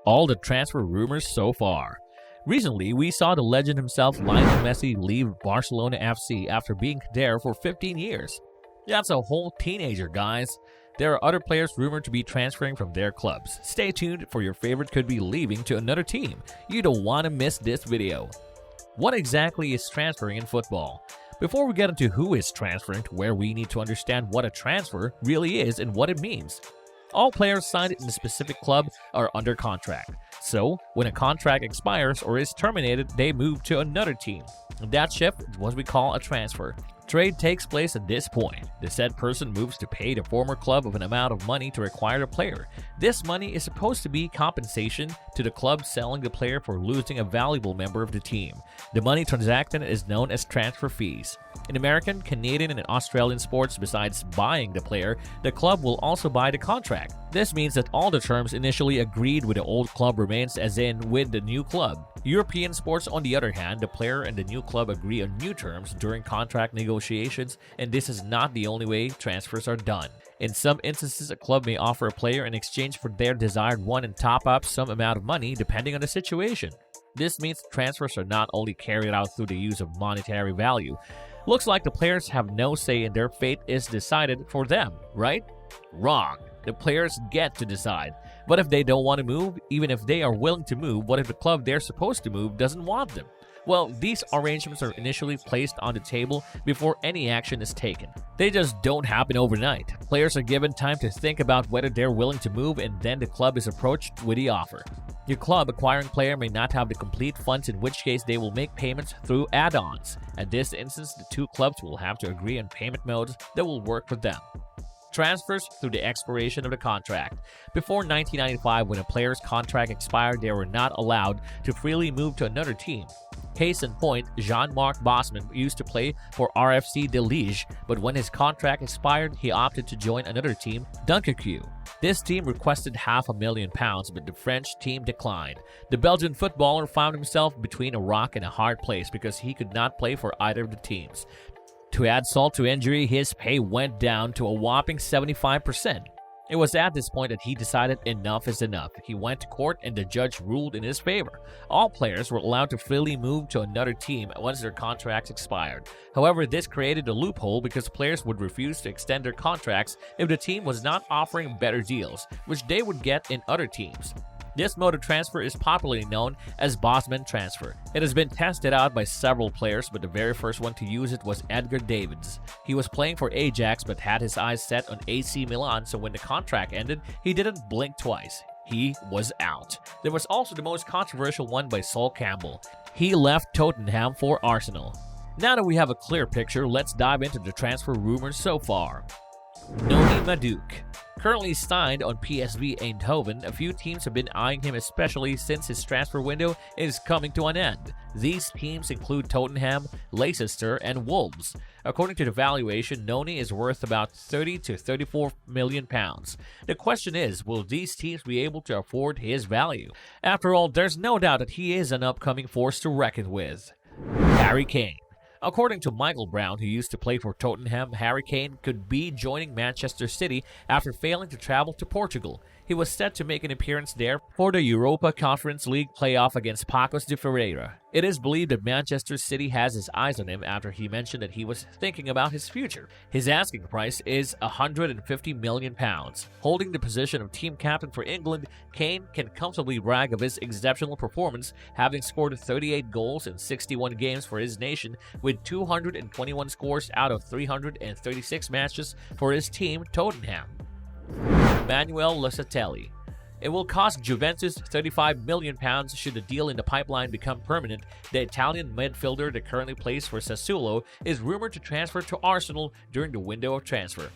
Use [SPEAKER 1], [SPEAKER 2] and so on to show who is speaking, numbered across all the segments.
[SPEAKER 1] all the transfer rumors so far. Recently, we saw the legend himself, Lionel Messi, leave Barcelona FC after being there for 15 years. That's a whole teenager, guys. There are other players rumored to be transferring from their clubs. Stay tuned, for your favorite could be leaving to another team. You don't want to miss this video. What exactly is transferring in football? Before we get into who is transferring to where, we need to understand what a transfer really is and what it means. All players signed in a specific club are under contract. So, when a contract expires or is terminated, they move to another team. That shift is what we call a transfer. Trade takes place at this point. The said person moves to pay the former club of an amount of money to acquire the player. This money is supposed to be compensation to the club selling the player for losing a valuable member of the team. The money transacted is known as transfer fees. In American, Canadian, and Australian sports, besides buying the player, the club will also buy the contract. This means that all the terms initially agreed with the old club remains, as in with the new club. European sports, on the other hand, the player and the new club agree on new terms during contract negotiations, and this is not the only way transfers are done. In some instances, a club may offer a player in exchange for their desired one and top up some amount of money depending on the situation. This means transfers are not only carried out through the use of monetary value. Looks like the players have no say and their fate is decided for them, right? Wrong. The players get to decide. But if they don't want to move, even if they are willing to move, what if the club they're supposed to move doesn't want them? Well, these arrangements are initially placed on the table before any action is taken. They just don't happen overnight. Players are given time to think about whether they're willing to move, and then the club is approached with the offer. Your club acquiring player may not have the complete funds, in which case they will make payments through add-ons. At this instance, the two clubs will have to agree on payment modes that will work for them. Transfers through the expiration of the contract. Before 1995, when a player's contract expired, they were not allowed to freely move to another team. Case in point, Jean-Marc Bosman used to play for RFC de Liège, but when his contract expired, he opted to join another team, Dunkerque. This team requested £500,000, but the French team declined. The Belgian footballer found himself between a rock and a hard place because he could not play for either of the teams. To add salt to injury, his pay went down to a whopping 75%. It was at this point that he decided enough is enough. He went to court and the judge ruled in his favor. All players were allowed to freely move to another team once their contracts expired. However, this created a loophole because players would refuse to extend their contracts if the team was not offering better deals, which they would get in other teams. This mode of transfer is popularly known as Bosman transfer. It has been tested out by several players, but the very first one to use it was Edgar Davids. He was playing for Ajax but had his eyes set on AC Milan, so when the contract ended, he didn't blink twice. He was out. There was also the most controversial one by Sol Campbell. He left Tottenham for Arsenal. Now that we have a clear picture, let's dive into the transfer rumors so far. Noni Madueke. Currently signed on PSV Eindhoven, a few teams have been eyeing him, especially since his transfer window is coming to an end. These teams include Tottenham, Leicester, and Wolves. According to the valuation, Noni is worth about £30 to £34 million. The question is, will these teams be able to afford his value? After all, there's no doubt that he is an upcoming force to reckon with. Harry Kane. According to Michael Brown, who used to play for Tottenham, Harry Kane could be joining Manchester City after failing to travel to Portugal. He was set to make an appearance there for the Europa Conference League playoff against Pacos de Pereira. It is believed that Manchester City has his eyes on him after he mentioned that he was thinking about his future. His asking price is £150 million. Holding the position of team captain for England, Kane can comfortably brag of his exceptional performance, having scored 38 goals in 61 games for his nation, with 221 scores out of 336 matches for his team, Tottenham. Manuel Locatelli. It will cost Juventus £35 million should the deal in the pipeline become permanent. The Italian midfielder that currently plays for Sassuolo is rumored to transfer to Arsenal during the window of transfer.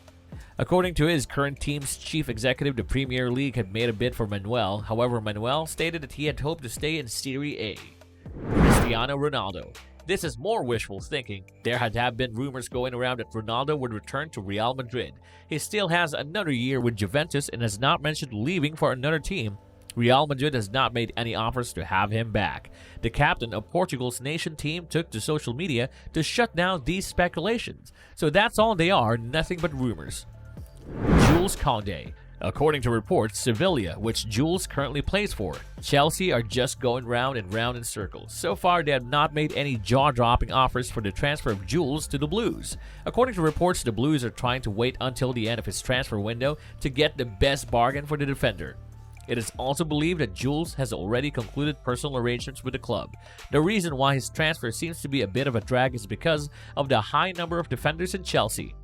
[SPEAKER 1] According to his current team's chief executive, the Premier League had made a bid for Manuel. However, Manuel stated that he had hoped to stay in Serie A. Cristiano Ronaldo. This is more wishful thinking. There had been rumors going around that Ronaldo would return to Real Madrid. He still has another year with Juventus and has not mentioned leaving for another team. Real Madrid has not made any offers to have him back. The captain of Portugal's nation team took to social media to shut down these speculations. So that's all they are, nothing but rumors. Jules Koundé. According to reports, Sevilla, which Jules currently plays for, Chelsea are just going round and round in circles. So far, they have not made any jaw-dropping offers for the transfer of Jules to the Blues. According to reports, the Blues are trying to wait until the end of his transfer window to get the best bargain for the defender. It is also believed that Jules has already concluded personal arrangements with the club. The reason why his transfer seems to be a bit of a drag is because of the high number of defenders in Chelsea.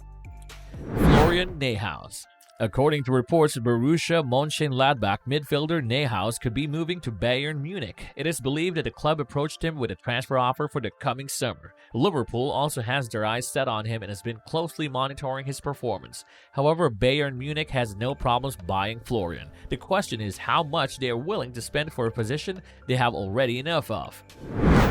[SPEAKER 1] Florian Neuhaus. According to reports, Borussia Mönchengladbach midfielder Neuhaus could be moving to Bayern Munich. It is believed that the club approached him with a transfer offer for the coming summer. Liverpool also has their eyes set on him and has been closely monitoring his performance. However, Bayern Munich has no problems buying Florian. The question is how much they are willing to spend for a position they have already enough of.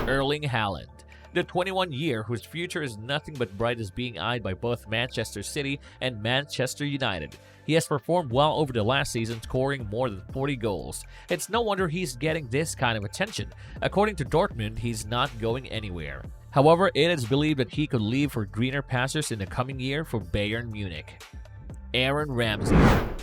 [SPEAKER 1] Erling Haaland. The 21-year, whose future is nothing but bright, is being eyed by both Manchester City and Manchester United. He has performed well over the last season, scoring more than 40 goals. It's no wonder he's getting this kind of attention. According to Dortmund, he's not going anywhere. However, it is believed that he could leave for greener pastures in the coming year for Bayern Munich. Aaron Ramsey.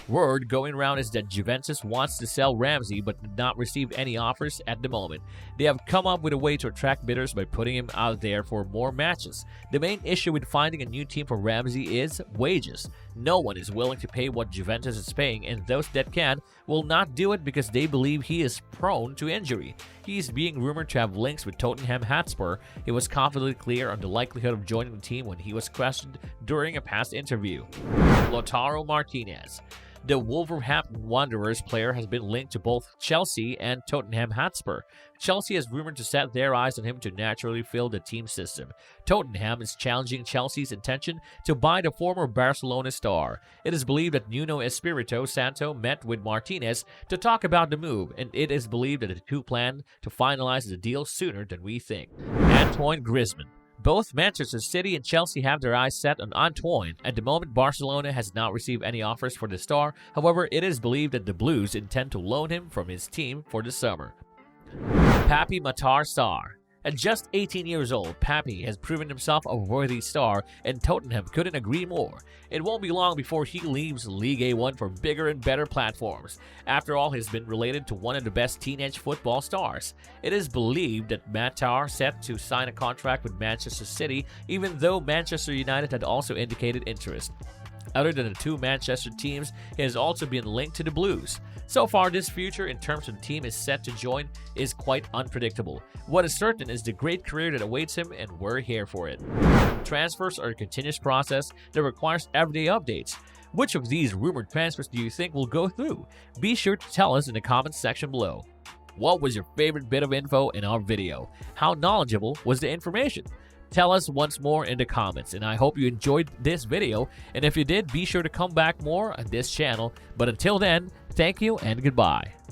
[SPEAKER 1] Word going around is that Juventus wants to sell Ramsey but did not receive any offers at the moment. They have come up with a way to attract bidders by putting him out there for more matches. The main issue with finding a new team for Ramsey is wages. No one is willing to pay what Juventus is paying, and those that can will not do it because they believe he is prone to injury. He is being rumored to have links with Tottenham Hotspur. He was confidently clear on the likelihood of joining the team when he was questioned during a past interview. Lautaro Martinez. The Wolverhampton Wanderers player has been linked to both Chelsea and Tottenham Hotspur. Chelsea is rumored to set their eyes on him to naturally fill the team system. Tottenham is challenging Chelsea's intention to buy the former Barcelona star. It is believed that Nuno Espirito Santo met with Martinez to talk about the move, and it is believed that the two plan to finalize the deal sooner than we think. Antoine Griezmann. Both Manchester City and Chelsea have their eyes set on Antoine. At the moment, Barcelona has not received any offers for the star. However, it is believed that the Blues intend to loan him from his team for the summer. Papi Matar Sarr. At just 18 years old, Papi has proven himself a worthy star, and Tottenham couldn't agree more. It won't be long before he leaves League A1 for bigger and better platforms. After all, he's been related to one of the best teenage football stars. It is believed that Matar set to sign a contract with Manchester City, even though Manchester United had also indicated interest. Other than the two Manchester teams, he has also been linked to the Blues. So far, this future in terms of the team is set to join is quite unpredictable. What is certain is the great career that awaits him, and we're here for it. Transfers are a continuous process that requires everyday updates. Which of these rumored transfers do you think will go through? Be sure to tell us in the comments section below. What was your favorite bit of info in our video? How knowledgeable was the information? Tell us once more in the comments, and I hope you enjoyed this video, and if you did, be sure to come back more on this channel. But until then, thank you and goodbye.